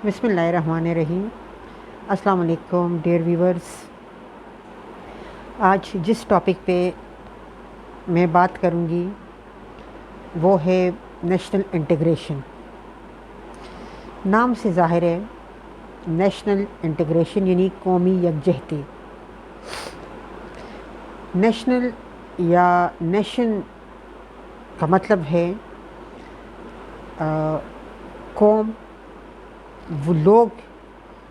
بسم اللہ الرحمن الرحیم۔ السلام علیکم ڈیئر ویورز۔ آج جس ٹاپک پہ میں بات کروں گی وہ ہے نیشنل انٹیگریشن۔ نام سے ظاہر ہے نیشنل انٹیگریشن یعنی قومی یکجہتی۔ نیشنل یا نیشن کا مطلب ہے قوم، وہ لوگ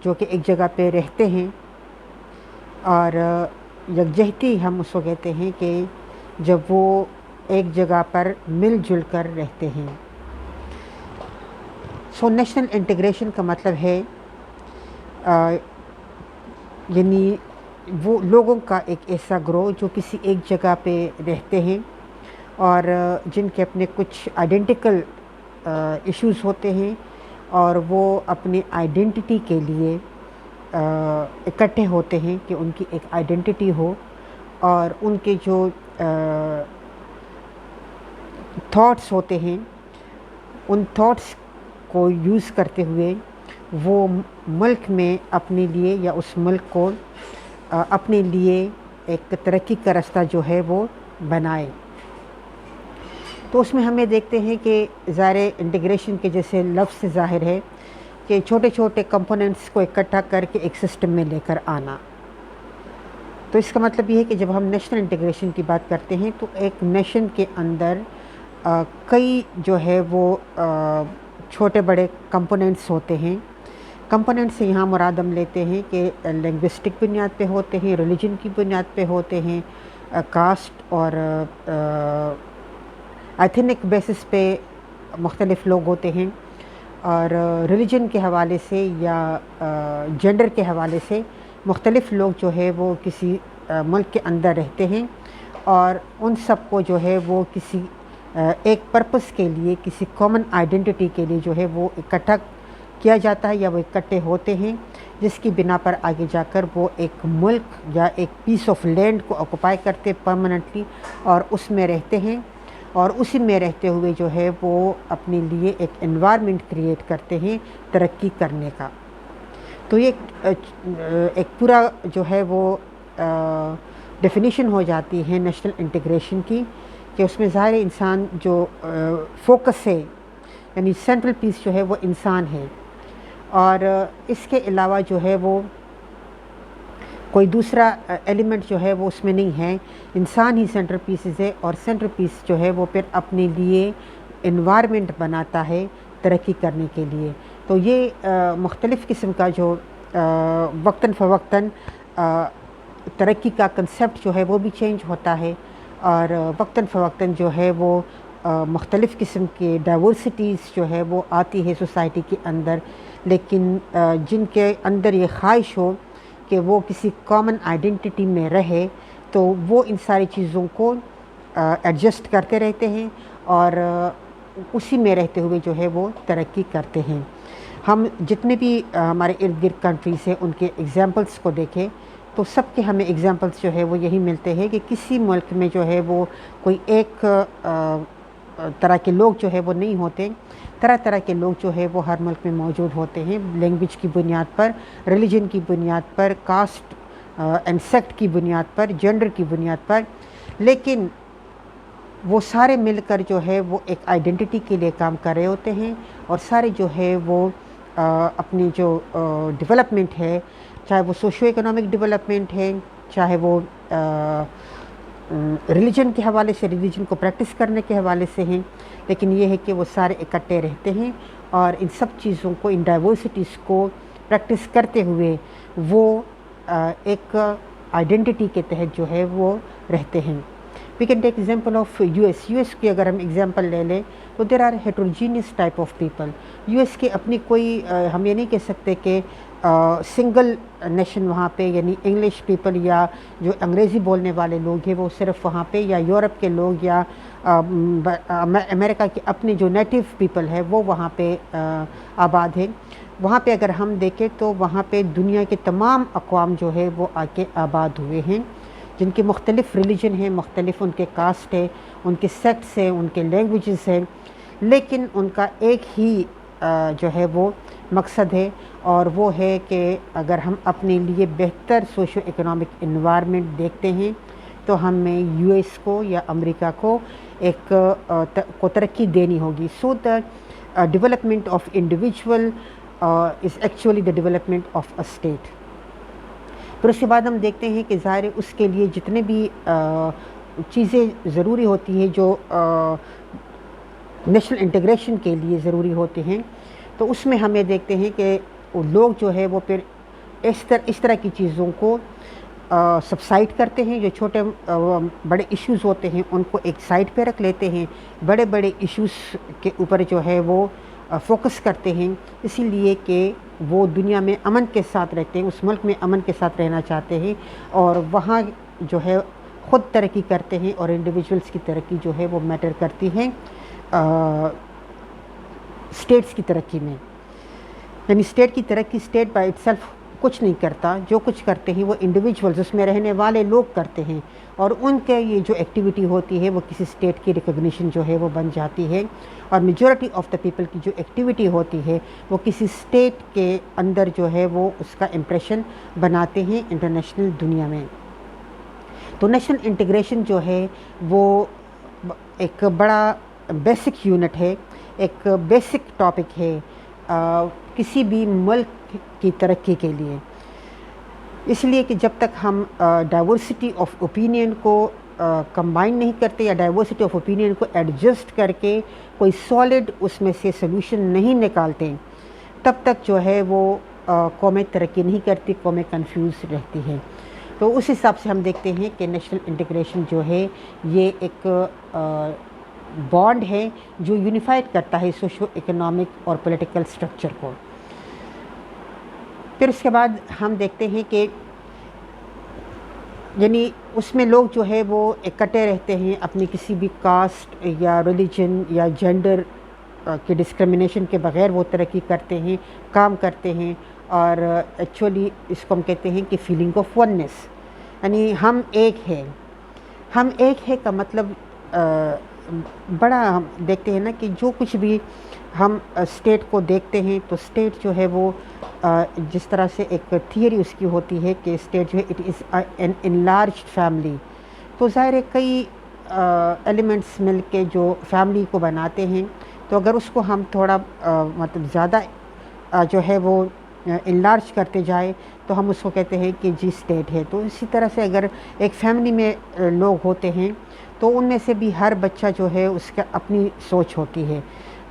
جو کہ ایک جگہ پہ رہتے ہیں، اور یکجہتی ہم اس کو کہتے ہیں کہ جب وہ ایک جگہ پر مل جل کر رہتے ہیں۔ نیشنل انٹیگریشن کا مطلب ہے یعنی وہ لوگوں کا ایک ایسا گروہ جو کسی ایک جگہ پہ رہتے ہیں اور جن کے اپنے کچھ آئیڈینٹیکل ایشوز ہوتے ہیں، اور وہ اپنی آئیڈینٹی کے لیے اکٹھے ہوتے ہیں کہ ان کی ایک آئیڈینٹی ہو، اور ان کے جو تھاٹس ہوتے ہیں ان تھاٹس کو یوز کرتے ہوئے وہ ملک میں اپنے لیے یا اس ملک کو اپنے لیے ایک ترقی کا راستہ جو ہے وہ بنائے۔ تو اس میں ہمیں دیکھتے ہیں کہ ظاہر انٹیگریشن کے جیسے لفظ سے ظاہر ہے کہ چھوٹے چھوٹے کمپوننٹس کو اکٹھا کر کے ایک سسٹم میں لے کر آنا۔ تو اس کا مطلب یہ ہے کہ جب ہم نیشنل انٹیگریشن کی بات کرتے ہیں تو ایک نیشن کے اندر کئی جو ہے وہ چھوٹے بڑے کمپوننٹس ہوتے ہیں۔ کمپوننٹس سے یہاں مراد ہم لیتے ہیں کہ لنگوسٹک بنیاد پہ ہوتے ہیں، ریلیجن کی بنیاد پہ ہوتے ہیں، کاسٹ اور ایتھنک بیسس پہ مختلف لوگ ہوتے ہیں، اور ریلیجن کے حوالے سے یا جینڈر کے حوالے سے مختلف لوگ جو ہے وہ کسی ملک کے اندر رہتے ہیں، اور ان سب کو جو ہے وہ کسی ایک پرپس کے لیے، کسی کامن آئیڈینٹی کے لیے جو ہے وہ اکٹھا کیا جاتا ہے یا وہ اکٹھے ہوتے ہیں، جس کی بنا پر آگے جا کر وہ ایک ملک یا ایک پیس آف لینڈ کو آکوپائی کرتے پرماننٹلی، اور اس میں رہتے ہیں، اور اسی میں رہتے ہوئے جو ہے وہ اپنے لیے ایک انوائرمنٹ کریٹ کرتے ہیں ترقی کرنے کا۔ تو یہ ایک پورا جو ہے وہ ڈیفینیشن ہو جاتی ہے نیشنل انٹیگریشن کی، کہ اس میں ظاہر انسان جو فوکس ہے یعنی سینٹرل پیس جو ہے وہ انسان ہے، اور اس کے علاوہ جو ہے وہ کوئی دوسرا ایلیمنٹ جو ہے وہ اس میں نہیں ہے، انسان ہی سینٹرل پیسز ہے، اور سینٹرل پیس جو ہے وہ پھر اپنے لیے انوائرمنٹ بناتا ہے ترقی کرنے کے لیے۔ تو یہ مختلف قسم کا جو وقتاً فوقتاً ترقی کا کنسیپٹ جو ہے وہ بھی چینج ہوتا ہے، اور وقتاً فوقتاً جو ہے وہ مختلف قسم کے ڈائیورسٹیز جو ہے وہ آتی ہے سوسائٹی کے اندر، لیکن جن کے اندر یہ خواہش ہو کہ وہ کسی کامن آئیڈینٹی میں رہے، تو وہ ان ساری چیزوں کو ایڈجسٹ کرتے رہتے ہیں، اور اسی میں رہتے ہوئے جو ہے وہ ترقی کرتے ہیں۔ ہم جتنے بھی ہمارے ارد گرد کنٹریز ہیں ان کے ایگزامپلس کو دیکھیں تو سب کے ہمیں ایگزامپلس جو ہے وہ یہی ملتے ہیں کہ کسی ملک میں جو ہے وہ کوئی ایک طرح کے لوگ جو ہے وہ نہیں ہوتے، طرح طرح کے لوگ جو ہے وہ ہر ملک میں موجود ہوتے ہیں، لینگویج کی بنیاد پر، ریلیجن کی بنیاد پر، کاسٹ اینڈ سیکٹ کی بنیاد پر، جینڈر کی بنیاد پر، لیکن وہ سارے مل کر جو ہے وہ ایک آئیڈینٹی کے لیے کام کر رہے ہوتے ہیں، اور سارے جو ہے وہ اپنی جو ڈیولپمنٹ ہے، چاہے وہ سوشو اکنامک ڈیولپمنٹ ہے، چاہے وہ ریلیجن کے حوالے سے، ریلیجن کو پریکٹس کرنے کے حوالے سے ہیں، لیکن یہ ہے کہ وہ سارے اکٹھے رہتے ہیں، اور ان سب چیزوں کو، ان ڈائیورسٹیز کو پریکٹس کرتے ہوئے وہ ایک آئیڈینٹی کے تحت جو ہے وہ رہتے ہیں۔ We can take example of U S کی اگر ہم ایگزامپل لے لیں تو there are heterogeneous type of people. U S کے اپنی کوئی ہم یہ نہیں کہہ سکتے کہ سنگل نیشن وہاں پہ، یعنی انگلش پیپل یا جو انگریزی بولنے والے لوگ ہیں وہ صرف وہاں پہ، یا یورپ کے لوگ یا امریکہ کے اپنے جو نیٹیو پیپل ہے وہ وہاں پہ آباد ہیں۔ وہاں پہ اگر ہم دیکھیں تو وہاں پہ دنیا کے تمام اقوام جو ہے وہ آ کے آباد ہوئے ہیں، جن کے مختلف ریلیجن ہیں، مختلف ان کے کاسٹ ہے، ان کے سیکٹس ہیں، ان کے لینگویجز ہیں، لیکن ان کا ایک ہی جو ہے وہ مقصد ہے، اور وہ ہے کہ اگر ہم اپنے لیے بہتر سوشو اکنامک انوائرمنٹ دیکھتے ہیں تو ہمیں یو ایس کو یا امریکہ کو کو ترقی دینی ہوگی. So the development of individual is actually the development of a state. پھر اس کے بعد ہم دیکھتے ہیں کہ ظاہر اس کے لیے جتنے بھی چیزیں ضروری ہوتی ہیں جو نیشنل انٹیگریشن کے لیے ضروری ہوتے ہیں، تو اس میں ہمیں دیکھتے ہیں کہ لوگ جو ہے وہ پھر اس طرح کی چیزوں کو سبسائڈ کرتے ہیں. جو چھوٹے بڑے ایشوز ہوتے ہیں ان کو ایک سائڈ پہ رکھ لیتے ہیں، بڑے بڑے ایشوز کے اوپر جو ہے وہ فوکس کرتے ہیں، اسی لیے کہ وہ دنیا میں امن کے ساتھ رہتے ہیں، اس ملک میں امن کے ساتھ رہنا چاہتے ہیں، اور وہاں جو ہے خود ترقی کرتے ہیں، اور انڈیویجولس کی ترقی جو ہے وہ میٹر کرتی ہے اسٹیٹس کی ترقی میں. یعنی اسٹیٹ کی ترقی اسٹیٹ بائی اٹ سیلف کچھ نہیں کرتا، جو کچھ کرتے ہیں وہ انڈیویجولز اس میں رہنے والے لوگ کرتے ہیں، اور ان کے یہ جو ایکٹیویٹی ہوتی ہے وہ کسی اسٹیٹ کی ریکگنیشن جو ہے وہ بن جاتی ہے، اور میجورٹی آف دا پیپل کی جو ایکٹیویٹی ہوتی ہے وہ کسی اسٹیٹ کے اندر جو ہے وہ اس کا امپریشن بناتے ہیں انٹرنیشنل دنیا میں. تو نیشنل انٹیگریشن جو ہے وہ ایک بڑا بیسک یونٹ ہے، ایک بیسک ٹاپک ہے کسی بھی ملک کی ترقی کے لیے. اس لیے کہ جب تک ہم ڈائیورسٹی آف اوپینین کو کمبائن نہیں کرتے یا ڈائیورسٹی آف اوپینین کو ایڈجسٹ کر کے کوئی سالڈ اس میں سے سلوشن نہیں نکالتے، تب تک جو ہے وہ قومیں ترقی نہیں کرتی، قومیں کنفیوز رہتی ہیں. تو اس حساب سے ہم دیکھتے ہیں کہ نیشنل انٹیگریشن جو ہے یہ ایک بانڈ ہے جو یونیفائڈ کرتا ہے سوشو اکنامک اور پولیٹیکل اسٹرکچر کو. پھر اس کے بعد ہم دیکھتے ہیں کہ یعنی اس میں لوگ جو ہے وہ اکٹھے رہتے ہیں، اپنی کسی بھی کاسٹ یا ریلیجن یا جینڈر کی ڈسکرمنیشن کے بغیر وہ ترقی کرتے ہیں، کام کرتے ہیں، اور ایکچولی اس کو ہم کہتے ہیں کہ فیلنگ آف وننس، یعنی ہم ایک ہے. ہم ایک ہے کا مطلب بڑا ہم دیکھتے ہیں نا کہ جو کچھ بھی ہم اسٹیٹ کو دیکھتے ہیں تو اسٹیٹ جو ہے وہ جس طرح سے ایک تھیوری اس کی ہوتی ہے کہ اسٹیٹ جو ہے اٹ از این انلارجڈ فیملی. تو ظاہر ہے کئی ایلیمنٹس مل کے جو فیملی کو بناتے ہیں، تو اگر اس کو ہم تھوڑا مطلب زیادہ جو ہے وہ انلارج کرتے جائے تو ہم اس کو کہتے ہیں کہ جی اسٹیٹ ہے. تو اسی طرح سے اگر ایک فیملی میں لوگ ہوتے ہیں تو ان میں سے بھی ہر بچہ جو ہے اس کا اپنی سوچ ہوتی ہے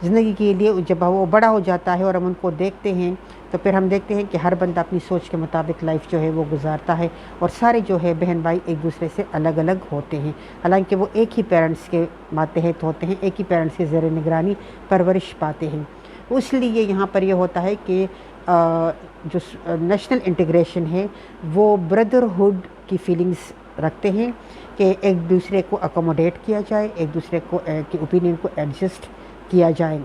زندگی کے لیے. جب وہ بڑا ہو جاتا ہے اور ہم ان کو دیکھتے ہیں تو پھر ہم دیکھتے ہیں کہ ہر بندہ اپنی سوچ کے مطابق لائف جو ہے وہ گزارتا ہے، اور سارے جو ہے بہن بھائی ایک دوسرے سے الگ الگ ہوتے ہیں، حالانکہ وہ ایک ہی پیرنٹس کے ماتحت ہوتے ہیں، ایک ہی پیرنٹس کے زیر نگرانی پرورش پاتے ہیں. اس لیے یہاں پر یہ ہوتا ہے کہ جو نیشنل انٹیگریشن ہے وہ بردرہڈ کی فیلنگز رکھتے ہیں کہ ایک دوسرے کو اکوموڈیٹ کیا جائے، ایک دوسرے کو کی اوپینین کو ایڈجسٹ کیا جائے.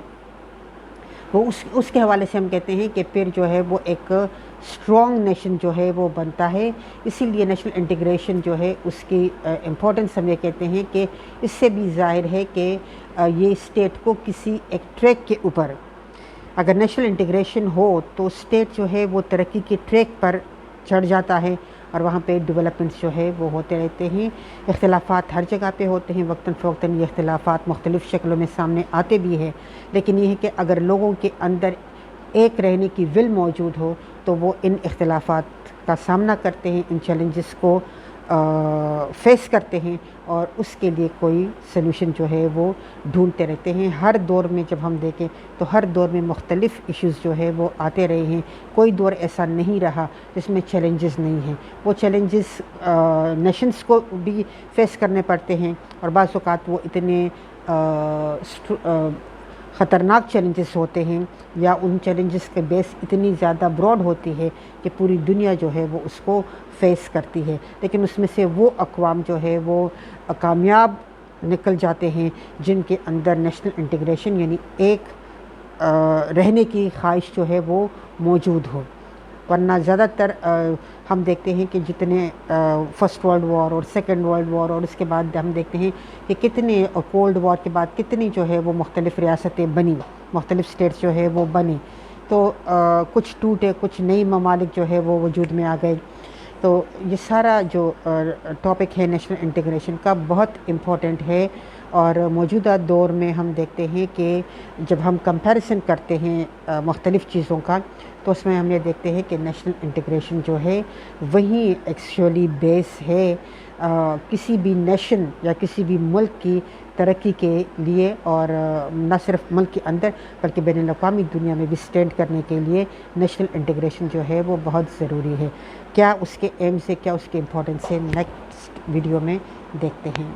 وہ اس کے حوالے سے ہم کہتے ہیں کہ پھر جو ہے وہ ایک اسٹرانگ نیشن جو ہے وہ بنتا ہے. اسی لیے نیشنل انٹیگریشن جو ہے اس کی امپورٹنس ہم یہ کہتے ہیں کہ اس سے بھی ظاہر ہے کہ یہ اسٹیٹ کو کسی ایک ٹریک کے اوپر اگر نیشنل انٹیگریشن ہو تو اسٹیٹ جو ہے وہ ترقی کے ٹریک پر چڑھ جاتا ہے، اور وہاں پہ ڈیولپمنٹس جو ہے وہ ہوتے رہتے ہیں. اختلافات ہر جگہ پہ ہوتے ہیں، وقتاً فوقتاً یہ اختلافات مختلف شکلوں میں سامنے آتے بھی ہیں، لیکن یہ ہے کہ اگر لوگوں کے اندر ایک رہنے کی ول موجود ہو تو وہ ان اختلافات کا سامنا کرتے ہیں، ان چیلنجز کو فیس کرتے ہیں، اور اس کے لیے کوئی سلوشن جو ہے وہ ڈھونڈتے رہتے ہیں. ہر دور میں جب ہم دیکھیں تو ہر دور میں مختلف ایشوز جو ہے وہ آتے رہے ہیں. کوئی دور ایسا نہیں رہا جس میں چیلنجز نہیں ہیں. وہ چیلنجز نیشنز کو بھی فیس کرنے پڑتے ہیں، اور بعض اوقات وہ اتنے خطرناک چیلنجز ہوتے ہیں یا ان چیلنجز کے بیس اتنی زیادہ براڈ ہوتی ہے کہ پوری دنیا جو ہے وہ اس کو فیس کرتی ہے. لیکن اس میں سے وہ اقوام جو ہے وہ کامیاب نکل جاتے ہیں جن کے اندر نیشنل انٹیگریشن یعنی ایک رہنے کی خواہش جو ہے وہ موجود ہو. ورنہ زیادہ تر ہم دیکھتے ہیں کہ جتنے فرسٹ ورلڈ وار اور سیکنڈ ورلڈ وار، اور اس کے بعد ہم دیکھتے ہیں کہ کتنے کولڈ وار کے بعد کتنی جو ہے وہ مختلف ریاستیں بنی، مختلف اسٹیٹس جو ہے وہ بنی. تو کچھ ٹوٹے، کچھ نئی ممالک جو ہے وہ وجود میں آ گئے. تو یہ سارا جو ٹاپک ہے نیشنل انٹیگریشن کا بہت امپورٹنٹ ہے. اور موجودہ دور میں ہم دیکھتے ہیں کہ جب ہم کمپیریزن کرتے ہیں مختلف چیزوں کا، تو اس میں ہم یہ دیکھتے ہیں کہ نیشنل انٹیگریشن جو ہے وہی ایکچولی بیس ہے کسی بھی نیشن یا کسی بھی ملک کی ترقی کے لیے، اور نہ صرف ملک کے اندر بلکہ بین الاقوامی دنیا میں بھی سٹینڈ کرنے کے لیے نیشنل انٹیگریشن جو ہے وہ بہت ضروری ہے. کیا اس کے ایم سے، کیا اس کے امپورٹنس سے نیکسٹ ویڈیو میں دیکھتے ہیں.